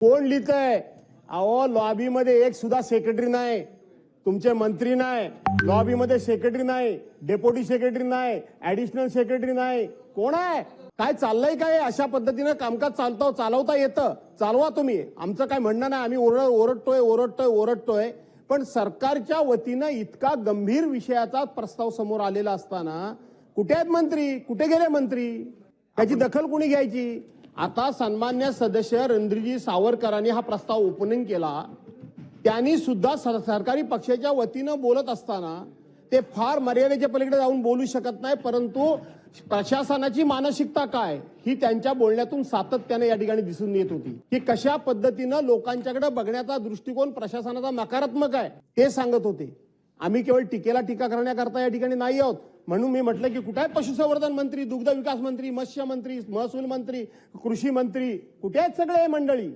कोण लिहितंय? अहो लॉबीमध्ये एक सुद्धा सेक्रेटरी नाही, तुमचे मंत्री नाही, लॉबीमध्ये सेक्रेटरी नाही, डेप्युटी सेक्रेटरी नाही, ऍडिशनल सेक्रेटरी नाही. कोण आहे? काय चाललंय? काय अशा पद्धतीनं कामकाज चालवता येतं? चालवा तुम्ही, आमचं काय म्हणणं नाही. आम्ही ओरडतोय, पण सरकारच्या वतीनं इतका गंभीर विषयाचा प्रस्ताव समोर आलेला असताना कुठे आहेत मंत्री? कुठे गेले मंत्री? त्याची दखल कुणी घ्यायची? आता सन्मान्य सदस्य रणधीरजी सावरकरांनी हा प्रस्ताव ओपनिंग केला. त्यांनी सुद्धा सरकारी पक्षाच्या वतीनं बोलत असताना ते फार मर्यादेच्या पलीकडे जाऊन बोलू शकत नाही, परंतु प्रशासनाची मानसिकता काय ही त्यांच्या बोलण्यातून सातत्याने या ठिकाणी दिसून येत होती, की कशा पद्धतीनं लोकांच्याकडे बघण्याचा दृष्टिकोन प्रशासनाचा नकारात्मक आहे ते सांगत होते. आम्ही केवळ टीकेला टीका करण्याकरता या ठिकाणी नाही आहोत. म्हणून मी म्हटलं की कुठे आहे पशुसंवर्धन मंत्री, दुग्ध विकास मंत्री, मत्स्य मंत्री, महसूल मंत्री, कृषी मंत्री, कुठे आहेत सगळे मंडळी?